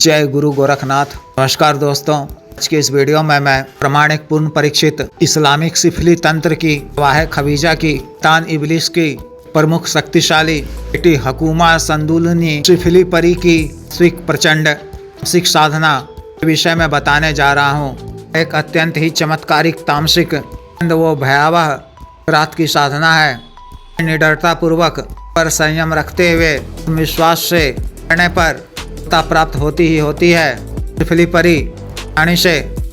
जय गुरु गोरखनाथ। नमस्कार दोस्तों, आज के इस वीडियो में मैं प्रमाणिक पूर्ण परीक्षित इस्लामिक सिफली तंत्र की वाह खबीजा की तान इबलिस की प्रमुख शक्तिशाली बेटी हकूमा संदुलनी सिफली परी की स्विक प्रचंड तामसिक साधना के विषय में बताने जा रहा हूँ। एक अत्यंत ही चमत्कारिक तामसिक वो भयावह रात की साधना है। निडरता पूर्वक पर संयम रखते हुए विश्वास से करने पर प्राप्त होती ही होती है। सिफली परी पानी से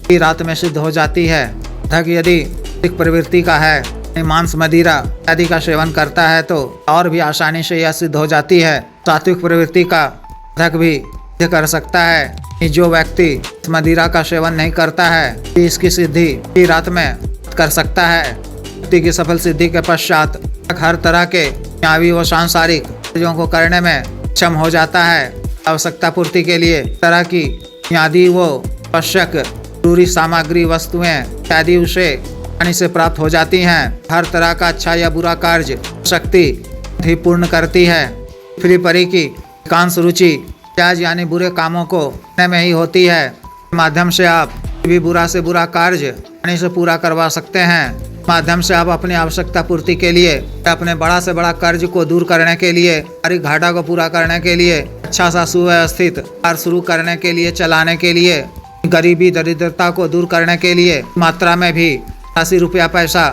ही रात में सिद्ध हो जाती है। धक यदि सात्विक प्रवृत्ति का है, मांस मदिरा आदि का सेवन करता है तो और भी आसानी से यह सिद्ध हो जाती है। सात्विक प्रवृत्ति का धक भी सिद्ध कर सकता है। जो व्यक्ति मदिरा का सेवन नहीं करता है इसकी सिद्धि ही रात में कर सकता है। व्यक्ति की सफल सिद्धि के पश्चात हर तरह के मानवीय व सांसारिक चीजों को करने में सक्षम हो जाता है। आवश्यकता पूर्ति के लिए तरह की बुनियादी व आवश्यक जरूरी सामग्री वस्तुएं आदि उसे आसानी से प्राप्त हो जाती हैं। हर तरह का अच्छा या बुरा कार्य शक्ति ही पूर्ण करती है। सिफली परी की अधिकांश रुचि जायज यानी बुरे कामों को करने में ही होती है। माध्यम से आप भी बुरा से बुरा कार्य आसानी से पूरा करवा सकते हैं। माध्यम से आप अपनी आवश्यकता पूर्ति के लिए, अपने बड़ा से बड़ा कर्ज को दूर करने के लिए, हर घाटा को पूरा करने के लिए, अच्छा सा सुव्यवस्थित कार्य शुरू करने के लिए, चलाने के लिए, गरीबी दरिद्रता को दूर करने के लिए मात्रा में भी राशि रुपया पैसा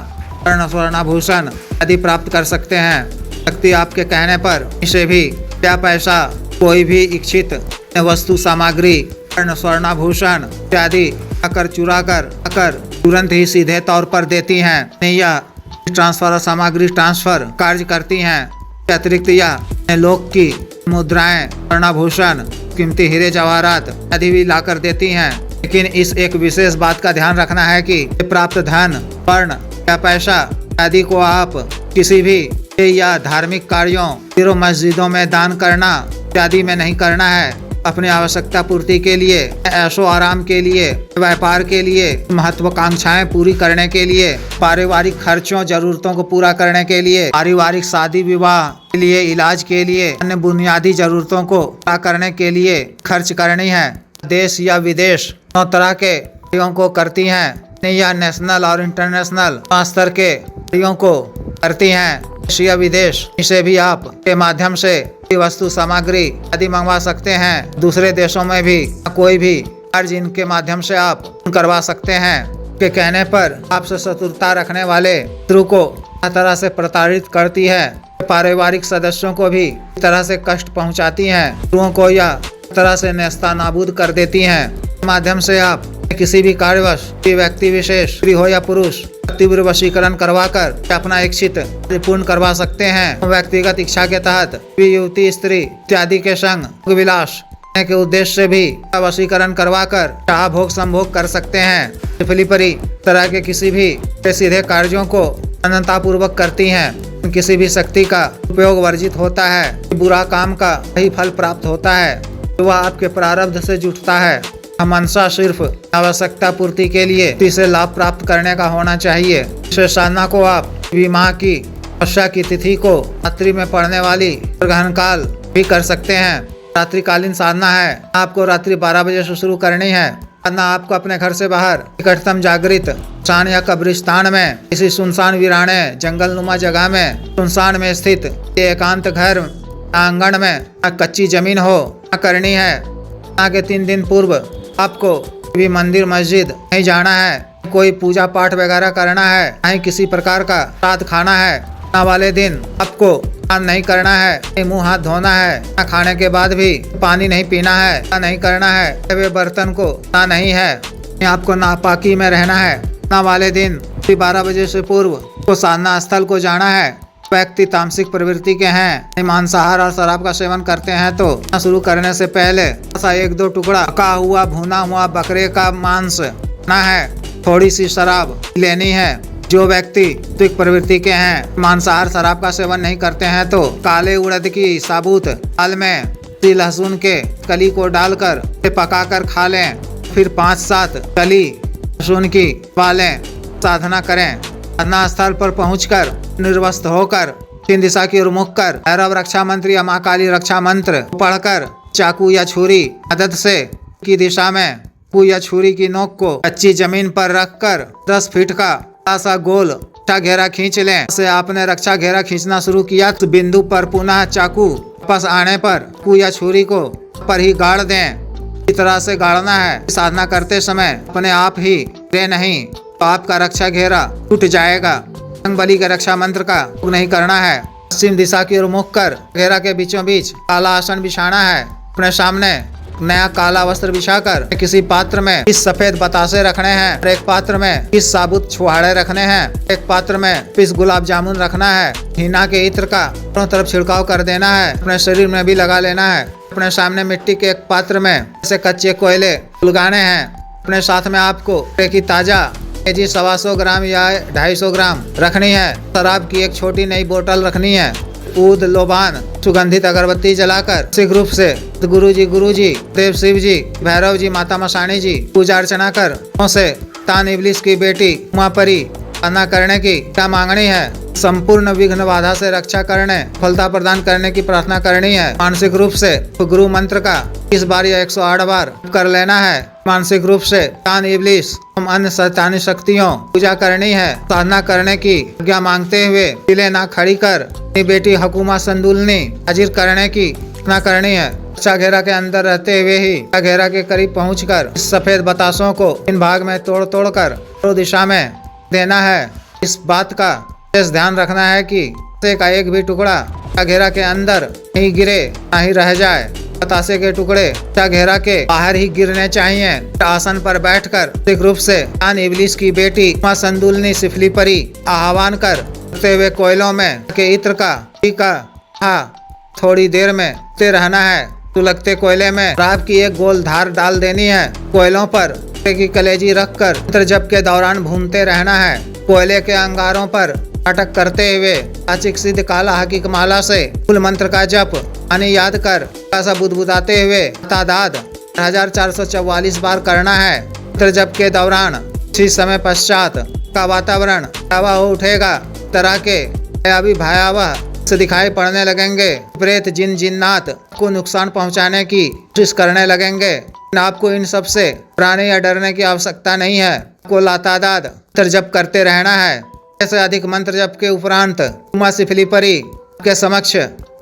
स्वर्णाभूषण आदि प्राप्त कर सकते हैं। शक्ति आपके कहने पर इसे भी रुपया पैसा कोई भी इच्छित वस्तु सामग्री स्वर्णाभूषण इत्यादि आकर चुरा कर तुरंत ही सीधे तौर पर देती हैं। यह ट्रांसफर सामग्री ट्रांसफर कार्य करती हैं। अतिरिक्त यह लोक की मुद्राएं स्वर्णाभूषण कीमती हीरे जवाहरात आदि भी लाकर देती हैं। लेकिन इस एक विशेष बात का ध्यान रखना है कि प्राप्त धन वर्ण या पैसा आदि को आप किसी भी या धार्मिक कार्यों मंदिरों मस्जिदों में दान करना इत्यादि में नहीं करना है। अपनी आवश्यकता पूर्ति के लिए, ऐशो आराम के लिए, व्यापार के लिए, महत्वाकांक्षाएं पूरी करने के लिए, पारिवारिक खर्चों जरूरतों को पूरा करने के लिए, पारिवारिक शादी विवाह के लिए, इलाज के लिए, अन्य बुनियादी जरूरतों को पूरा करने के लिए खर्च करनी है। देश या विदेश दोनों तरह के कार्यों को करती हैं या नेशनल और इंटरनेशनल स्तर के कार्यों को करती हैं। या विदेश इसे भी आप के माध्यम से वस्तु सामग्री आदि मंगवा सकते हैं। दूसरे देशों में भी कोई भी कार्य इनके माध्यम से आप करवा सकते हैं। के कहने पर आपसे शत्रुता रखने वाले शत्रु को तरह से प्रताड़ित करती है। पारिवारिक सदस्यों को भी इस तरह से कष्ट पहुंचाती हैं। शत्रुओं को यह तरह से नेस्ता नाबूद कर देती हैं। माध्यम से आप किसी भी कार्यवश व्यक्ति विशेष स्त्री हो या पुरुष तीव्र वशीकरण करवाकर अपना इच्छित पूर्ण करवा सकते हैं। व्यक्तिगत इच्छा के तहत युवती स्त्री इत्यादि के संग विलास के उद्देश्य से भी वशीकरण करवाकर चाह भोग संभोग कर सकते हैं। सिफली परी तरह के किसी भी सीधे कार्यों को अनंता पूर्वक करती हैं। किसी भी शक्ति का उपयोग वर्जित होता है। बुरा काम का सही फल प्राप्त होता है। वह आपके प्रारब्ध से जुटता है। मनसा सिर्फ आवश्यकता पूर्ति के लिए इसे लाभ प्राप्त करने का होना चाहिए। इस साधना को आप माह की वर्षा की तिथि को रात्रि में पड़ने वाली ग्रहण काल भी कर सकते हैं। रात्रिकालीन साधना है। आपको रात्रि 12 बजे से शुरू करनी है। साधना आपको अपने घर से बाहर निकटतम जागृत स्थान या कब्रिस्तान में, किसी सुनसान वीराने जंगलनुमा जगह में, सुनसान में स्थित एकांत घर आंगन में कच्ची जमीन हो करनी है। आगे 3 दिन पूर्व आपको भी मंदिर मस्जिद नहीं जाना है। कोई पूजा पाठ वगैरह करना है, नहीं किसी प्रकार का श्राद्ध खाना है। वाले दिन आपको स्नान नहीं करना है, मुंह हाथ धोना है। खाने के बाद भी पानी नहीं पीना है, नहीं करना है। वे बर्तन को ना नहीं है। आपको नापाकी में रहना है। वाले दिन 12 बजे से पूर्व को साधना स्थल को जाना है। व्यक्ति तामसिक प्रवृत्ति के हैं, मांसाहार और शराब का सेवन करते हैं तो शुरू करने से पहले ऐसा 1-2 टुकड़ा पका हुआ भुना हुआ बकरे का मांस ना है, थोड़ी सी शराब लेनी है। जो व्यक्ति सात्विक प्रवृत्ति के हैं, मांसाहार शराब का सेवन नहीं करते हैं तो काले उड़द की साबुत दाल में लहसुन के कली को डालकर पकाकर खा लें। फिर 5-7 कली लहसुन की वालें साधना करें। साधना स्थल पर पहुंचकर निर्वस्त्र होकर दक्षिण दिशा की ओर मुख कर भैरव रक्षा मंत्र या माँ काली रक्षा मंत्र पढ़कर चाकू या छुरी मदद से की दिशा में चाकू या छुरी की नोक को कच्ची जमीन पर रखकर 10 फीट का सा गोल रक्षा घेरा खींच लें। से आपने रक्षा घेरा खींचना शुरू किया तो बिंदु पर पुनः चाकू वापस आने पर चाकू या छुरी को पर ही गाड़ दें। इस तरह से गाड़ना है। साधना करते समय अपने आप ही गिरे नहीं तो आपका रक्षा घेरा टूट जाएगा। बजरंगबली के रक्षा मंत्र का उपयोग नहीं करना है। पश्चिम दिशा की ओर मुख कर घेरा के बीचों बीच काला आसन बिछाना है। अपने सामने नया काला वस्त्र बिछाकर किसी पात्र में इस सफेद बतासे रखने हैं। एक पात्र में इस साबुत छुहाड़े रखने हैं। एक पात्र में इस गुलाब जामुन रखना है। हिना के इत्र का दोनों तरफ छिड़काव कर देना है। अपने शरीर में भी लगा लेना है। अपने सामने मिट्टी के एक पात्र में ऐसे कच्चे कोयले उलगाने हैं। अपने साथ में आपको की ताजा जी 125 ग्राम या 250 ग्राम रखनी है। शराब की एक छोटी नई बोतल रखनी है। ऊद लोबान सुगंधित अगरबत्ती जलाकर सिख रूप से गुरु जी देव शिव जी भैरव जी माता मसाणी जी पूजा अर्चना कर से तान इबलिस की बेटी उमापरी साधना करने की क्या मांगनी है। संपूर्ण विघ्न बाधा से रक्षा करने फलता प्रदान करने की प्रार्थना करनी है। मानसिक रूप से गुरु मंत्र का 20 बार या 108 बार कर लेना है। मानसिक रूप से तान इबलिस हम अन्य शैतानी शक्तियों पूजा करनी है। साधना करने की आज्ञा मांगते हुए दिले ना खड़ी कर अपनी बेटी हकुमा संदुलनी हाजिर करने की प्रार्थना करनी है। रक्षा घेरा के अंदर रहते हुए ही घेरा के करीब पहुंचकर इस सफेद बतासों को इन भाग में तोड़ कर दिशा में देना है। इस बात का विशेष ध्यान रखना है कि का एक भी टुकड़ा घेरा के अंदर नहीं गिरे ना ही रह जाए। बतासे के टुकड़े घेरा के बाहर ही गिरने चाहिए। आसन पर बैठकर सिख रूप से तान इबलिस की बेटी मां संदुलनी सिफली परी आह्वान करते हुए कोयलों में के इत्र का थोड़ी देर में रहना है। सुलगते कोयले में शराब की एक गोल धार डाल देनी है। कोयलों पर की कलेजी रखकर मंत्र जप के दौरान भूनते रहना है। कोयले के अंगारों पर अटक करते हुए आचिक सिद्ध काला हकीक माला से कुल मंत्र का जप पानी याद कर ऐसा बुदबुदाते हुए तादाद 1444 बार करना है। मंत्र जप के दौरान इसी समय पश्चात का वातावरण हवा हो उठेगा। तरह के भयावह से दिखाई पड़ने लगेंगे। प्रेत जिन जिन्नात को नुकसान पहुंचाने की कोशिश करने लगेंगे। आपको इन सब से डराने या डरने की आवश्यकता नहीं है। को लातादाद मंत्र जप करते रहना है। ऐसे अधिक मंत्र जप के उपरांत उमा सिफली परी के समक्ष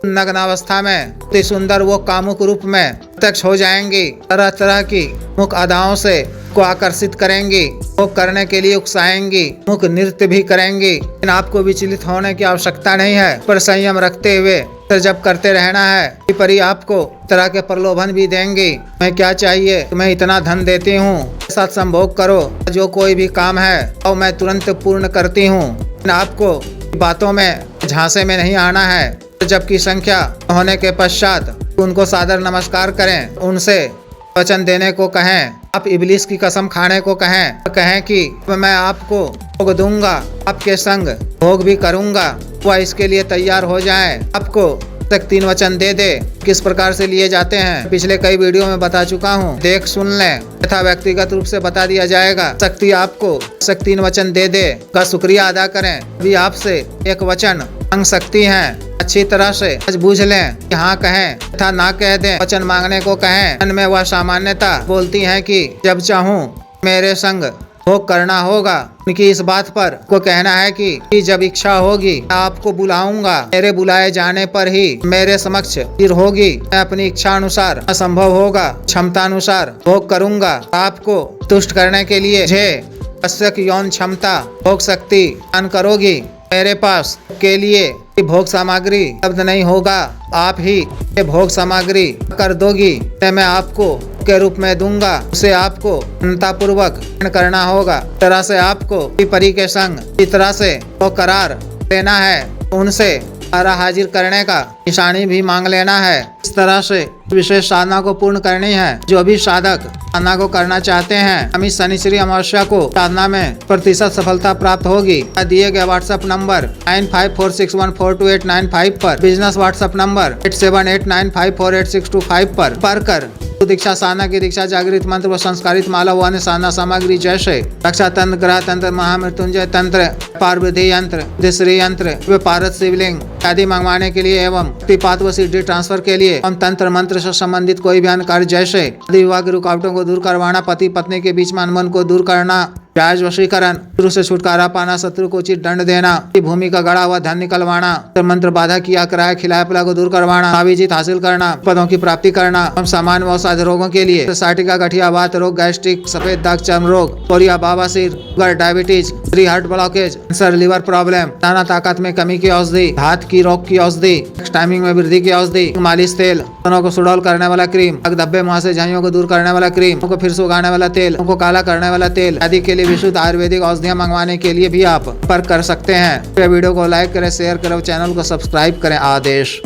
नग्नावस्था में अति सुंदर वो कामुक रूप में प्रत्यक्ष हो जाएंगी। तरह तरह की मुख अदाओं से को आकर्षित करेंगी। वो करने के लिए उकसाएंगी। मुख नृत्य भी करेंगी। लेकिन आपको विचलित होने की आवश्यकता नहीं है, पर संयम रखते हुए जप करते रहना है। परी आपको तरह के प्रलोभन भी देंगी। मैं क्या चाहिए, तुम्हें इतना धन देती हूँ, साथ संभोग करो, जो कोई भी काम है और मैं तुरंत पूर्ण करती हूँ। आपको बातों में झांसे में नहीं आना है। जबकि संख्या होने के पश्चात उनको सादर नमस्कार करें। उनसे वचन देने को कहें। आप इबलिस की कसम खाने को कहें कि मैं आपको भोग दूंगा, आपके संग भोग भी करूंगा। वह इसके लिए तैयार हो जाएं। आपको तक 3 वचन दे दे। किस प्रकार से लिए जाते हैं पिछले कई वीडियो में बता चुका हूं, देख सुन लें तथा व्यक्तिगत रूप से बता दिया जाएगा। शक्ति आपको 3 वचन दे दे का शुक्रिया अदा करें। अभी आपसे एक वचन मांग सकती हैं। अच्छी तरह से आज बूझ लें कि हाँ कहें तथा ना कह दें। वचन मांगने को कहें। मन में वह सामान्यता बोलती है कि जब चाहूँ मेरे संग भोग करना होगा। उनकी इस बात पर को कहना है कि जब इच्छा होगी आपको बुलाऊंगा। मेरे बुलाए जाने पर ही मेरे समक्ष फिर होगी। मैं अपनी इच्छा अनुसार असंभव होगा क्षमता अनुसार भोग करूंगा। आपको तुष्ट करने के लिए मुझे आवश्यक यौन क्षमता भोग शक्ति दान करोगी। मेरे पास के लिए भोग सामग्री उपलब्ध नहीं होगा, आप ही ये भोग सामग्री कर दोगी। मैं आपको के रूप में दूंगा। उसे आपको पूर्वक करना होगा। तरह से आपको परी के संग इस तरह से वो करार लेना है। उनसे हाजिर करने का निशानी भी मांग लेना है। इस तरह से विशेष साधना को पूर्ण करनी है। जो भी साधक साधना को करना चाहते हैं, हम इस शनिश्री अमावस्या को साधना में प्रतिशत सफलता प्राप्त होगी। दिए गए व्हाट्सएप नंबर 9546142895 पर, बिजनेस व्हाट्सएप नंबर 8789548625 पर कर दीक्षा साधना की दीक्षा जागृत मंत्र व संस्कारित माला व अन्य साधना सामग्री जैसे रक्षा तंत्र, ग्रह तंत्र, महामृत्युंजय तंत्र, पार्वती यंत्र, दिश्री यंत्र व पारद शिवलिंग आदि मंगवाने के लिए एवं पिपात व सिद्धि ट्रांसफर के लिए एवं तंत्र मंत्र से संबंधित कोई भी अन्य कार्य जैसे शादी विवाह की रुकावटों को दूर करवाना, पति पत्नी के बीच में अनबन को दूर करना, ब्याज वशीकरण, शत्रु से छुटकारा पाना, शत्रु को उचित दंड देना, भूमि का गड़ा हुआ धन निकलवाना, मंत्र बाधा किया कराया खिलाया पिला को दूर करवाना, अभिजीत हासिल करना, पदों की प्राप्ति करना, एवं सामान्य व असाध्य रोगों के लिए साइटिका, गठिया, वात रोग, गैस्ट्रिक, सफेद दाग, चर्म रोग, कोरिया, बाबासीर, sugar, diabetes, heart blockage, cancer, liver problem, दाना ताकत में कमी की औषधि, हाथ की रोग की औषधि, टाइमिंग में वृद्धि की औषधि, मालिश तेल, स्तनों को सुडौल करने वाला क्रीम, धब्बे मुंह से झाइयों को दूर करने वाला क्रीम, को फिर सुखाने वाला तेल, को काला करने वाला तेल आदि के लिए विशुद्ध आयुर्वेदिक औषधियां मंगवाने के लिए भी आप संपर्क कर सकते हैं। वीडियो को लाइक करें, शेयर करें, चैनल को सब्सक्राइब करें। आदेश।